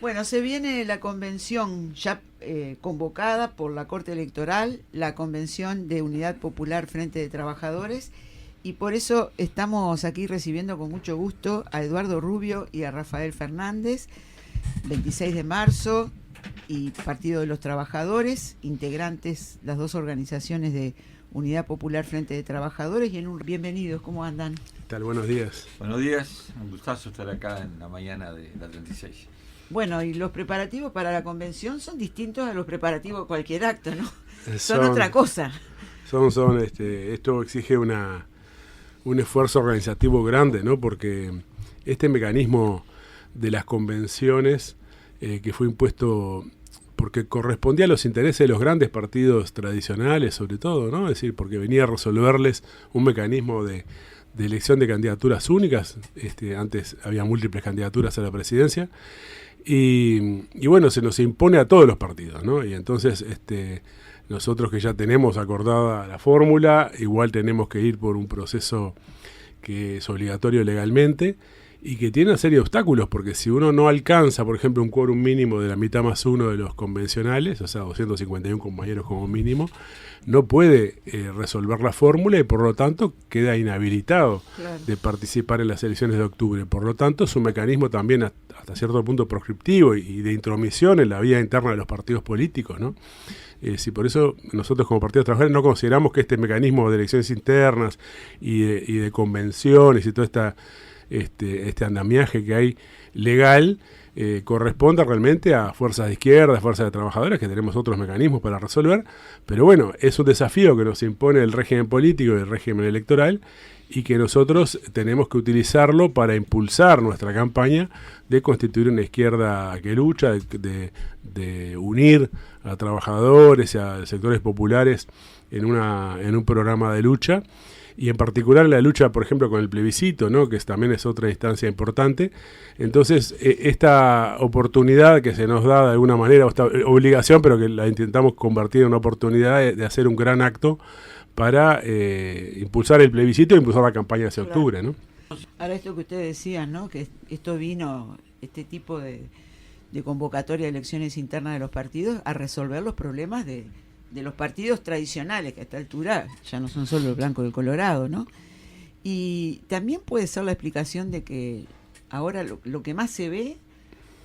Bueno, se viene la convención ya convocada por la Corte Electoral, la Convención de Unidad Popular Frente de Trabajadores, y por eso estamos aquí recibiendo con mucho gusto a Eduardo Rubio y a Rafael Fernández, 26 de marzo, y Partido de los Trabajadores, integrantes las dos organizaciones de Unidad Popular Frente de Trabajadores, y bienvenidos, ¿cómo andan? ¿Qué tal? Buenos días. Buenos días, un gustazo estar acá en la mañana de la 36. Bueno, y los preparativos para la convención son distintos a los preparativos de cualquier acto, ¿no? Son otra cosa. Esto exige un esfuerzo organizativo grande, ¿no? Porque este mecanismo de las convenciones que fue impuesto porque correspondía a los intereses de los grandes partidos tradicionales, sobre todo, ¿no? Es decir, porque venía a resolverles un mecanismo de elección de candidaturas únicas. Antes había múltiples candidaturas a la presidencia. Y bueno, se nos impone a todos los partidos, ¿no? Y entonces nosotros que ya tenemos acordada la fórmula, igual tenemos que ir por un proceso que es obligatorio legalmente y que tiene una serie de obstáculos, porque si uno no alcanza, por ejemplo, un quórum mínimo de la mitad más uno de los convencionales, o sea, 251 compañeros como mínimo, no puede resolver la fórmula y por lo tanto queda inhabilitado de participar en las elecciones de octubre. Por lo tanto, es un mecanismo también hasta cierto punto proscriptivo y de intromisión en la vida interna de los partidos políticos, ¿no? Por eso nosotros como Partido de Trabajadores no consideramos que este mecanismo de elecciones internas y de convenciones y todo este andamiaje que hay legal corresponda realmente a fuerzas de izquierda, fuerzas de trabajadores, que tenemos otros mecanismos para resolver, pero bueno, es un desafío que nos impone el régimen político y el régimen electoral, y que nosotros tenemos que utilizarlo para impulsar nuestra campaña de constituir una izquierda que lucha, de unir a trabajadores y a sectores populares en un programa de lucha, y en particular la lucha, por ejemplo, con el plebiscito, ¿no? Que también es otra instancia importante. Entonces, esta oportunidad que se nos da de alguna manera, esta obligación, pero que la intentamos convertir en una oportunidad de hacer un gran acto para impulsar el plebiscito e impulsar la campaña hacia octubre, ¿no? Ahora, esto que ustedes decían, ¿no? Que esto vino, este tipo de convocatoria de elecciones internas de los partidos, a resolver los problemas de los partidos tradicionales, que a esta altura ya no son solo el blanco y el colorado, ¿no? Y también puede ser la explicación de que ahora lo que más se ve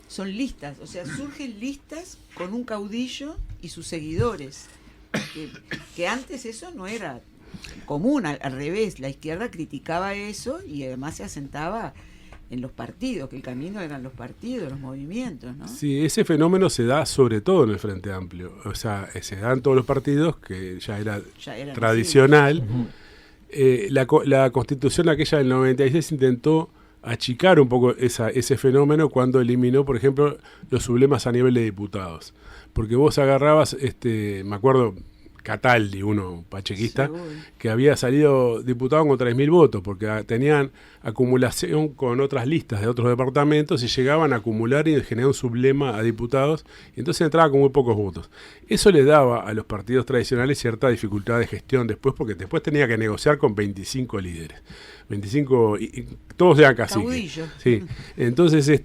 son listas, o sea, surgen listas con un caudillo y sus seguidores, que antes eso no era común, al revés, la izquierda criticaba eso y además se asentaba en los partidos, que el camino eran los partidos, los movimientos, ¿no? Sí, ese fenómeno se da sobre todo en el Frente Amplio, o sea, se da en todos los partidos, que ya era tradicional. La Constitución aquella del 96 intentó achicar un poco ese fenómeno cuando eliminó, por ejemplo, los sublemas a nivel de diputados, porque vos agarrabas, me acuerdo, Cataldi, uno pachequista, que había salido diputado con 3.000 votos, porque tenían acumulación con otras listas de otros departamentos y llegaban a acumular y generar un sublema a diputados, y entonces entraba con muy pocos votos. Eso le daba a los partidos tradicionales cierta dificultad de gestión después, porque después tenía que negociar con 25 líderes. 25, y todos eran caciques. Sí. Entonces,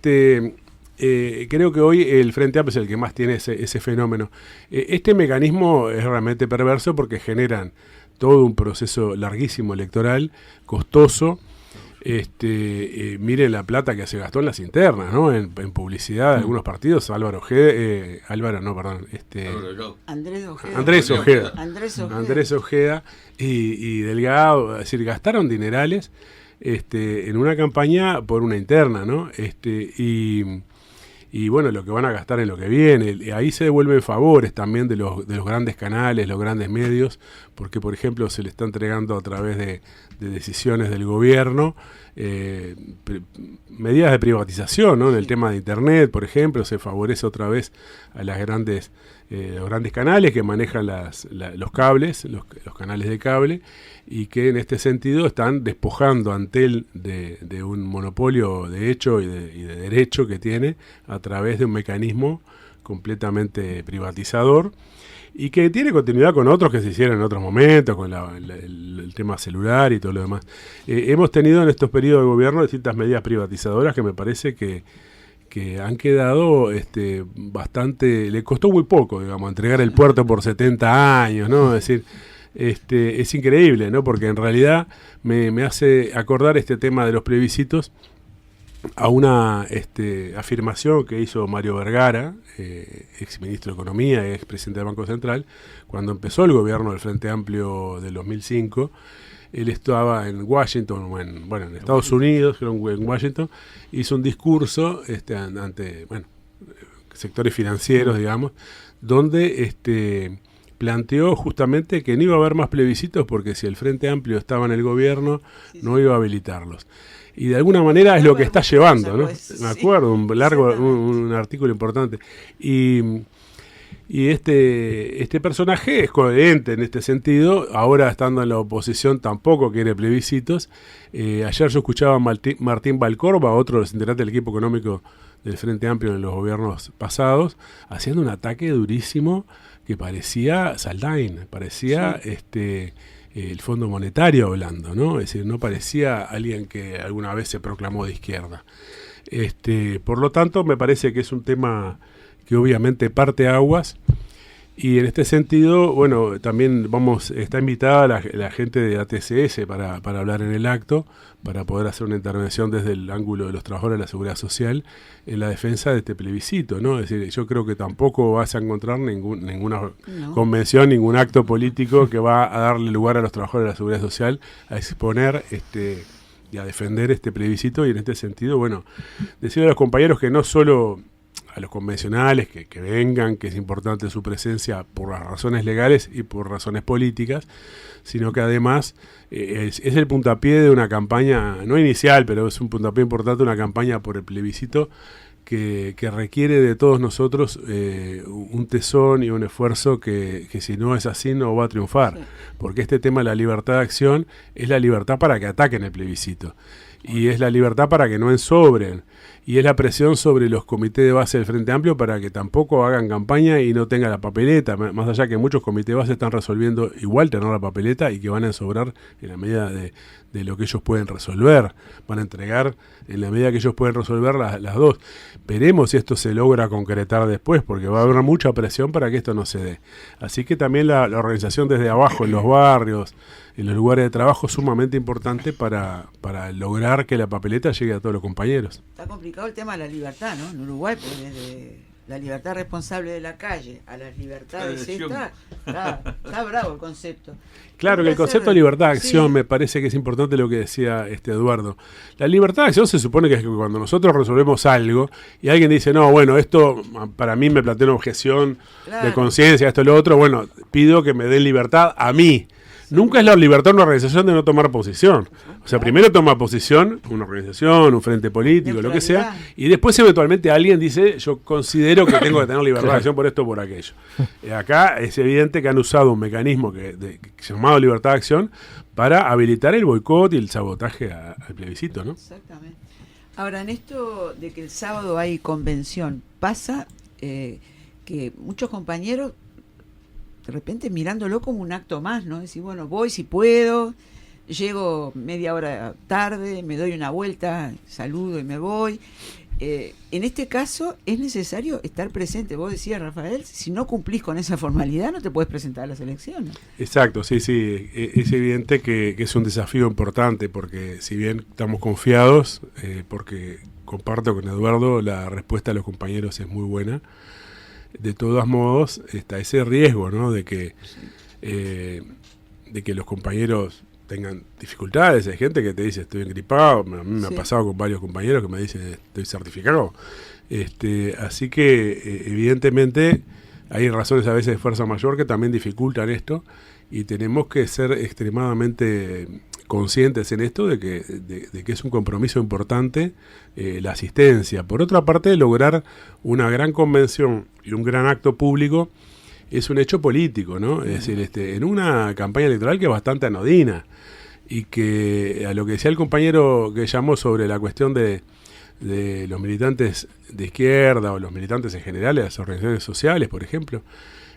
creo que hoy el Frente Amplio es el que más tiene ese fenómeno. Este mecanismo es realmente perverso porque generan todo un proceso larguísimo electoral, costoso. Miren la plata que se gastó en las internas, ¿no? En publicidad de algunos partidos. Andrés Ojeda y Delgado, es decir, gastaron dinerales en una campaña por una interna, ¿no? Y bueno, lo que van a gastar en lo que viene. Ahí se devuelven favores también de los grandes canales, los grandes medios, porque, por ejemplo, se le está entregando a través de decisiones del gobierno medidas de privatización, ¿no? En el tema de Internet, por ejemplo, se favorece otra vez a los grandes canales que manejan los cables, los canales de cable, y que en este sentido están despojando a Antel de un monopolio de hecho y de derecho que tiene a través de un mecanismo completamente privatizador, y que tiene continuidad con otros que se hicieron en otros momentos, con el tema celular y todo lo demás. Hemos tenido en estos periodos de gobierno distintas medidas privatizadoras que me parece que que han quedado bastante, le costó muy poco, digamos, entregar el puerto por 70 años, ¿no? Es decir, es increíble, ¿no? Porque en realidad me hace acordar este tema de los plebiscitos a una afirmación que hizo Mario Vergara, ex ministro de Economía y ex presidente del Banco Central, cuando empezó el gobierno del Frente Amplio del 2005. Él estaba en Washington, en Estados Unidos, creo en Washington, hizo un discurso ante sectores financieros, digamos, donde planteó justamente que no iba a haber más plebiscitos porque si el Frente Amplio estaba en el gobierno, no iba a habilitarlos. Y de alguna manera es lo que está llevando, ¿no? Me acuerdo, un artículo importante. Y este personaje es coherente en este sentido. Ahora, estando en la oposición, tampoco quiere plebiscitos. Ayer yo escuchaba a Martín Valcorba, otro integrante del equipo económico del Frente Amplio en los gobiernos pasados, haciendo un ataque durísimo que parecía Saldain, parecía el Fondo Monetario hablando, ¿no? Es decir, no parecía alguien que alguna vez se proclamó de izquierda. Por lo tanto, me parece que es un tema que obviamente parte aguas, y en este sentido, bueno, también está invitada la gente de ATCS para hablar en el acto, para poder hacer una intervención desde el ángulo de los trabajadores de la Seguridad Social en la defensa de este plebiscito, ¿no? Es decir, yo creo que tampoco vas a encontrar ninguna convención, ningún acto político que va a darle lugar a los trabajadores de la Seguridad Social a exponer y a defender este plebiscito, y en este sentido, bueno, decirle a los compañeros que no solo a los convencionales que vengan, que es importante su presencia por las razones legales y por razones políticas, sino que además es el puntapié de una campaña, no inicial, pero es un puntapié importante, una campaña por el plebiscito que requiere de todos nosotros un tesón y un esfuerzo que si no es así no va a triunfar, porque este tema de la libertad de acción es la libertad para que ataquen el plebiscito, y es la libertad para que no ensobren, y es la presión sobre los comités de base del Frente Amplio para que tampoco hagan campaña y no tengan la papeleta, más allá que muchos comités de base están resolviendo igual tener la papeleta y que van a ensobrar en la medida de lo que ellos pueden resolver, van a entregar en la medida que ellos pueden resolver las dos. Veremos si esto se logra concretar después, porque va a haber mucha presión para que esto no se dé. Así que también la organización desde abajo, en los barrios, en los lugares de trabajo, es sumamente importante para lograr que la papeleta llegue a todos los compañeros. Está complicado el tema de la libertad, ¿no? En Uruguay, pues desde la libertad responsable de la calle a las libertades está bravo el concepto. Claro que el concepto de libertad de acción me parece que es importante lo que decía Eduardo. La libertad de acción se supone que es que cuando nosotros resolvemos algo y alguien dice, no, bueno, esto para mí me plantea una objeción de conciencia, esto y lo otro, bueno, pido que me den libertad a mí. Nunca es la libertad de una organización de no tomar posición. O sea, primero toma posición una organización, un frente político, lo que sea, y después eventualmente alguien dice, yo considero que tengo que tener libertad de acción por esto o por aquello. Acá es evidente que han usado un mecanismo llamado libertad de acción para habilitar el boicot y el sabotaje al plebiscito, ¿no? Exactamente. Ahora, en esto de que el sábado hay convención, pasa que muchos compañeros de repente mirándolo como un acto más, ¿no? Decir, bueno, voy si puedo, llego media hora tarde, me doy una vuelta, saludo y me voy. En este caso es necesario estar presente. Vos decías, Rafael, si no cumplís con esa formalidad no te puedes presentar a las elecciones. Exacto, sí. Es evidente que es un desafío importante, porque si bien estamos confiados, porque comparto con Eduardo, la respuesta de los compañeros es muy buena. De todos modos, está ese riesgo, ¿no? De que los compañeros tengan dificultades. Hay gente que te dice, estoy engripado. A mí me ha pasado con varios compañeros que me dicen, estoy certificado. Así que, evidentemente, hay razones a veces de fuerza mayor que también dificultan esto, y tenemos que ser extremadamente conscientes en esto de que es un compromiso importante la asistencia. Por otra parte, lograr una gran convención y un gran acto público es un hecho político, ¿no? Es decir, en una campaña electoral que es bastante anodina, y que a lo que decía el compañero que llamó sobre la cuestión de los militantes de izquierda o los militantes en general de las organizaciones sociales, por ejemplo,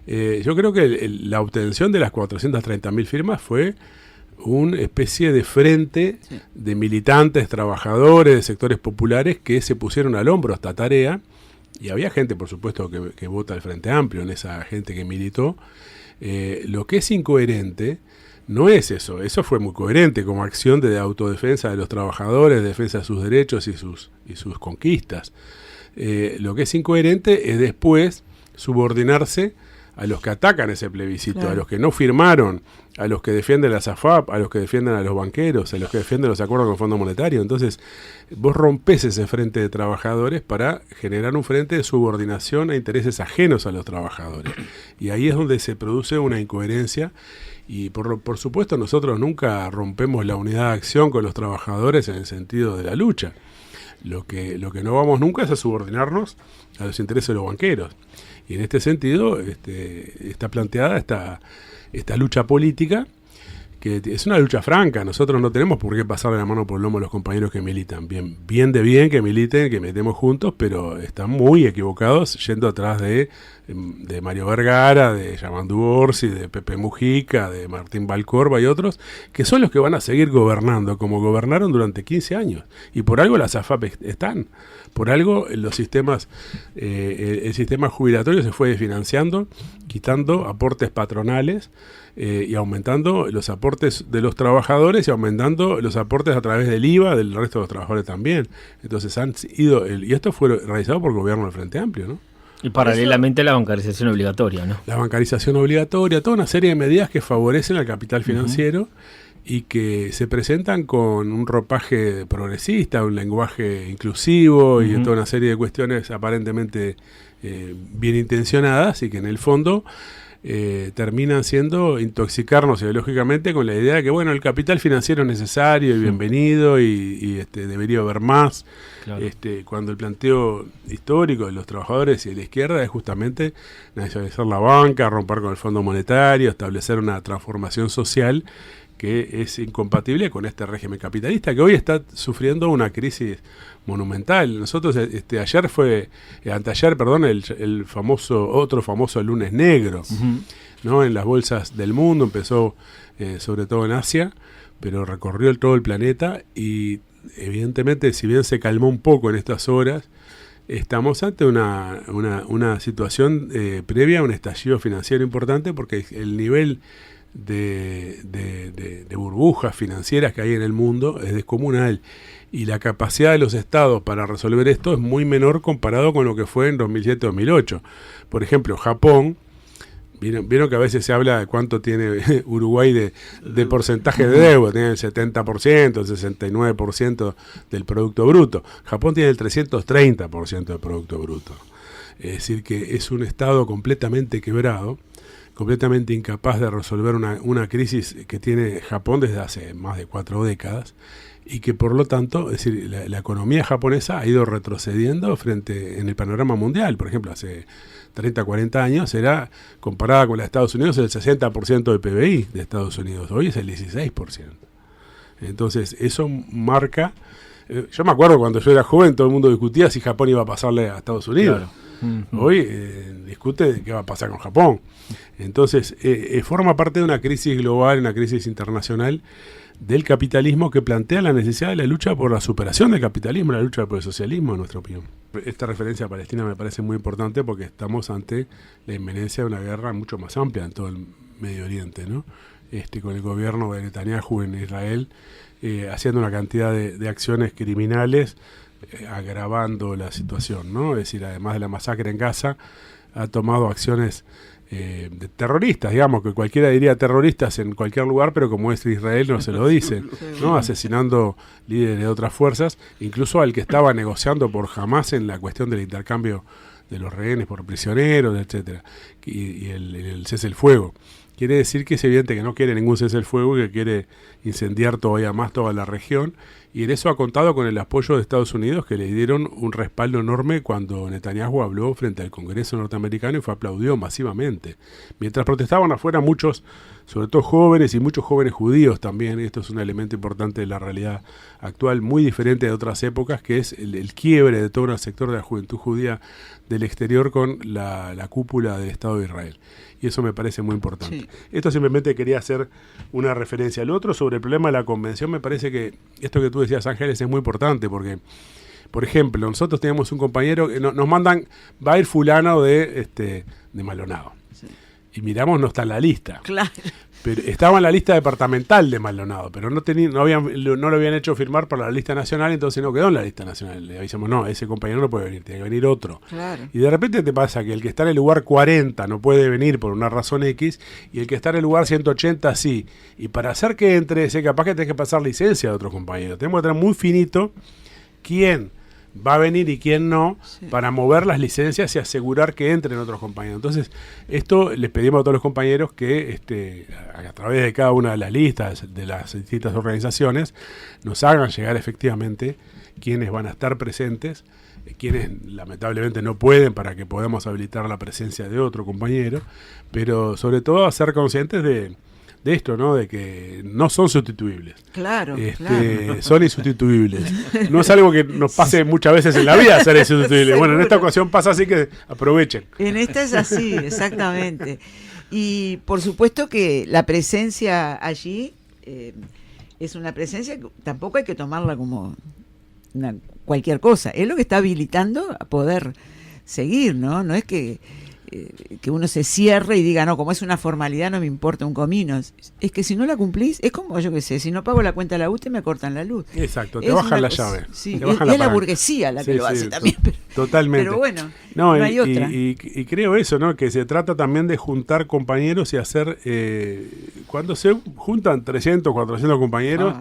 yo creo que la obtención de las 430.000 firmas fue una especie de frente de militantes, trabajadores, de sectores populares que se pusieron al hombro esta tarea, y había gente, por supuesto, que vota al Frente Amplio, en esa gente que militó. Lo que es incoherente no es eso fue muy coherente como acción de autodefensa de los trabajadores, de defensa de sus derechos y sus conquistas. Lo que es incoherente es después subordinarse a los que atacan ese plebiscito, claro, a los que no firmaron, a los que defienden la SAFAP, a los que defienden a los banqueros, a los que defienden los acuerdos con el Fondo Monetario. Entonces, vos rompés ese frente de trabajadores para generar un frente de subordinación a intereses ajenos a los trabajadores. Y ahí es donde se produce una incoherencia. Y por supuesto nosotros nunca rompemos la unidad de acción con los trabajadores en el sentido de la lucha. Lo que no vamos nunca es a subordinarnos a los intereses de los banqueros. Y en este sentido está planteada esta lucha política, que es una lucha franca. Nosotros no tenemos por qué pasarle la mano por el lomo a los compañeros que militan. Bien que militen, que metemos juntos, pero están muy equivocados yendo atrás de Mario Vergara, de Yamandu Orsi, de Pepe Mujica, de Martín Valcorba y otros, que son los que van a seguir gobernando, como gobernaron durante 15 años. Y por algo las AFAP están. Por algo los sistemas, el sistema jubilatorio se fue desfinanciando, quitando aportes patronales y aumentando los aportes de los trabajadores y aumentando los aportes a través del IVA del resto de los trabajadores también. Entonces y esto fue realizado por el gobierno del Frente Amplio, ¿no? Y paralelamente la bancarización obligatoria, ¿no? La bancarización obligatoria, toda una serie de medidas que favorecen al capital financiero y que se presentan con un ropaje progresista, un lenguaje inclusivo y toda una serie de cuestiones aparentemente bien intencionadas y que en el fondo terminan siendo intoxicarnos ideológicamente con la idea de que bueno, el capital financiero es necesario y bienvenido y debería haber más. Claro. Cuando el planteo histórico de los trabajadores y de la izquierda es justamente nacionalizar la banca, romper con el Fondo Monetario, establecer una transformación social que es incompatible con este régimen capitalista que hoy está sufriendo una crisis monumental. Nosotros anteayer, el otro famoso lunes negro, ¿no? En las bolsas del mundo empezó sobre todo en Asia, pero recorrió todo el planeta y evidentemente, si bien se calmó un poco en estas horas, estamos ante una situación previa a un estallido financiero importante porque el nivel de burbujas financieras que hay en el mundo es descomunal y la capacidad de los estados para resolver esto es muy menor comparado con lo que fue en 2007-2008. Por ejemplo, Japón, vieron que a veces se habla de cuánto tiene Uruguay de porcentaje de deuda, tiene el 70%, el 69% del Producto Bruto. Japón tiene el 330% del Producto Bruto. Es decir, que es un estado completamente quebrado, completamente incapaz de resolver una crisis que tiene Japón desde hace más de 4 décadas y que por lo tanto, es decir, la economía japonesa ha ido retrocediendo en el panorama mundial. Por ejemplo, hace 30, 40 años era comparada con la de Estados Unidos el 60% del PBI de Estados Unidos, hoy es el 16%. Entonces eso marca, yo me acuerdo cuando yo era joven todo el mundo discutía si Japón iba a pasarle a Estados Unidos. Claro. Hoy discute qué va a pasar con Japón. Entonces forma parte de una crisis global, una crisis internacional del capitalismo que plantea la necesidad de la lucha por la superación del capitalismo, la lucha por el socialismo, en nuestra opinión. Esta referencia a Palestina me parece muy importante porque estamos ante la inminencia de una guerra mucho más amplia en todo el Medio Oriente, ¿no? Con el gobierno de Netanyahu en Israel haciendo una cantidad de acciones criminales, agravando la situación, ¿no? Es decir, además de la masacre en Gaza, ha tomado acciones de terroristas, digamos, que cualquiera diría terroristas en cualquier lugar, pero como es Israel no se lo dicen, ¿no? Asesinando líderes de otras fuerzas, incluso al que estaba negociando por Hamás en la cuestión del intercambio de los rehenes por prisioneros, etcétera, y el cese el fuego. Quiere decir que es evidente que no quiere ningún cese el fuego y que quiere incendiar todavía más toda la región, y en eso ha contado con el apoyo de Estados Unidos, que le dieron un respaldo enorme cuando Netanyahu habló frente al Congreso norteamericano y fue aplaudido masivamente. Mientras protestaban afuera muchos, sobre todo jóvenes y muchos jóvenes judíos también, y esto es un elemento importante de la realidad actual, muy diferente de otras épocas, que es el quiebre de todo el sector de la juventud judía del exterior con la cúpula del Estado de Israel. Y eso me parece muy importante. Sí. esto simplemente quería hacer una referencia. Lo otro sobre el problema de la convención, me parece que esto que tú decías, Ángeles, es muy importante porque, por ejemplo, nosotros teníamos un compañero que nos mandan, va a ir fulano de Maldonado. Sí. Y miramos, no está en la lista. Claro. Pero estaba en la lista departamental de Maldonado, pero no lo habían hecho firmar para la lista nacional, entonces no quedó en la lista nacional. Le avisamos, no, ese compañero no puede venir, tiene que venir otro. Claro. Y de repente te pasa que el que está en el lugar 40 no puede venir por una razón X, y el que está en el lugar 180 sí. Y para hacer que entre ese, capaz que tenés que pasar licencia de otros compañeros. Tenemos que tener muy finito quién va a venir y quién no, sí, para mover las licencias y asegurar que entren otros compañeros. Entonces, esto les pedimos a todos los compañeros que a través de cada una de las listas de las distintas organizaciones nos hagan llegar efectivamente quiénes van a estar presentes, quienes lamentablemente no pueden, para que podamos habilitar la presencia de otro compañero, pero sobre todo a ser conscientes de esto, ¿no? De que no son sustituibles. Claro, claro. Son insustituibles. No es algo que nos pase muchas veces en la vida ser insustituible. Bueno, en esta ocasión pasa así, que aprovechen. En esta es así, exactamente. Y por supuesto que la presencia allí es una presencia que tampoco hay que tomarla como cualquier cosa. Es lo que está habilitando a poder seguir, ¿no? No es que uno se cierre y diga, no, como es una formalidad no me importa un comino. Es que si no la cumplís, es como, yo qué sé, si no pago la cuenta de la UTE me cortan la luz. Exacto, te bajan la llave. Sí, es la burguesía la que lo hace también. Totalmente. Pero bueno, no hay otra. Y creo eso, ¿no? Que se trata también de juntar compañeros y hacer, cuando se juntan 300, 400 compañeros,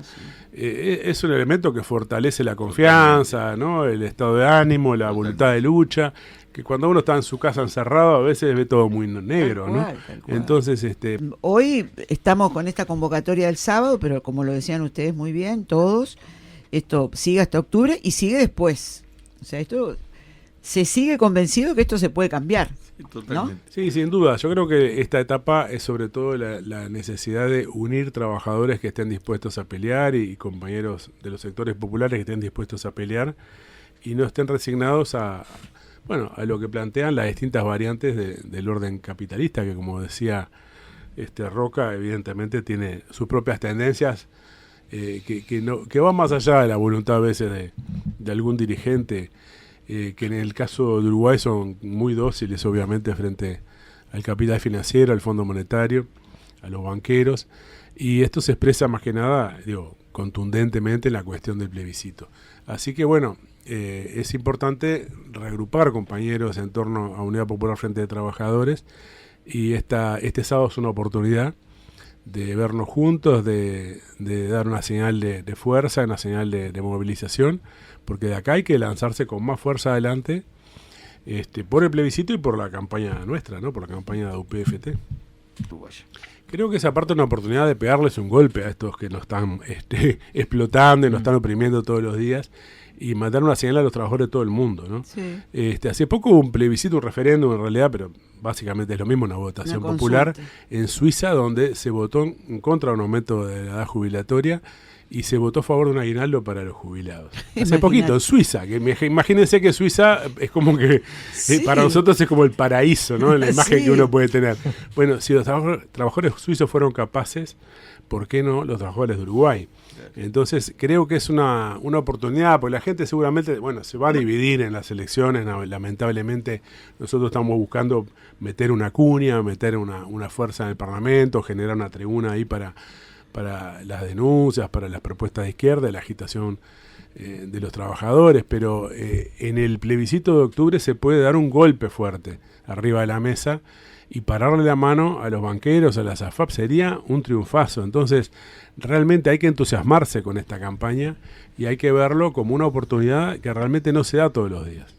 es un elemento que fortalece la confianza, ¿no? El estado de ánimo, la voluntad de lucha, que cuando uno está en su casa encerrado a veces ve todo muy negro, ¿no? Tal cual. Entonces, hoy estamos con esta convocatoria del sábado, pero como lo decían ustedes muy bien, todos, esto sigue hasta octubre y sigue después. O sea, esto se sigue convencido que esto se puede cambiar, ¿no? Sí, sin duda. Yo creo que esta etapa es sobre todo la necesidad de unir trabajadores que estén dispuestos a pelear y compañeros de los sectores populares que estén dispuestos a pelear y no estén resignados a lo que plantean las distintas variantes del orden capitalista, que como decía Roca, evidentemente tiene sus propias tendencias que van más allá de la voluntad a veces de algún dirigente, que en el caso de Uruguay son muy dóciles obviamente frente al capital financiero, al Fondo Monetario, a los banqueros, y esto se expresa más que nada, contundentemente en la cuestión del plebiscito. Así que bueno, es importante reagrupar compañeros en torno a Unidad Popular Frente de Trabajadores, y este sábado es una oportunidad de vernos juntos, de dar una señal de fuerza, una señal de movilización, porque de acá hay que lanzarse con más fuerza adelante por el plebiscito y por la campaña nuestra, ¿no? Por la campaña de UPFT. Creo que esa parte es una oportunidad de pegarles un golpe a estos que nos están explotando y nos están oprimiendo todos los días, y mandar una señal a los trabajadores de todo el mundo, ¿no? Sí. Hace poco hubo un plebiscito, un referéndum en realidad, pero básicamente es lo mismo, una votación popular en Suiza, donde se votó en contra de un aumento de la edad jubilatoria y se votó a favor de un aguinaldo para los jubilados. Hace poquito, en Suiza, que imagínense que Suiza es como que para nosotros es como el paraíso, ¿no? La imagen que uno puede tener. Bueno, si los trabajadores suizos fueron capaces, ¿por qué no los trabajadores de Uruguay? Entonces creo que es una oportunidad, porque la gente seguramente, se va a dividir en las elecciones. Lamentablemente nosotros estamos buscando meter una cuña, meter una fuerza en el Parlamento, generar una tribuna ahí para las denuncias, para las propuestas de izquierda, la agitación de los trabajadores, pero en el plebiscito de octubre se puede dar un golpe fuerte arriba de la mesa y pararle la mano a los banqueros, a las AFAP, sería un triunfazo. Entonces, realmente hay que entusiasmarse con esta campaña y hay que verlo como una oportunidad que realmente no se da todos los días.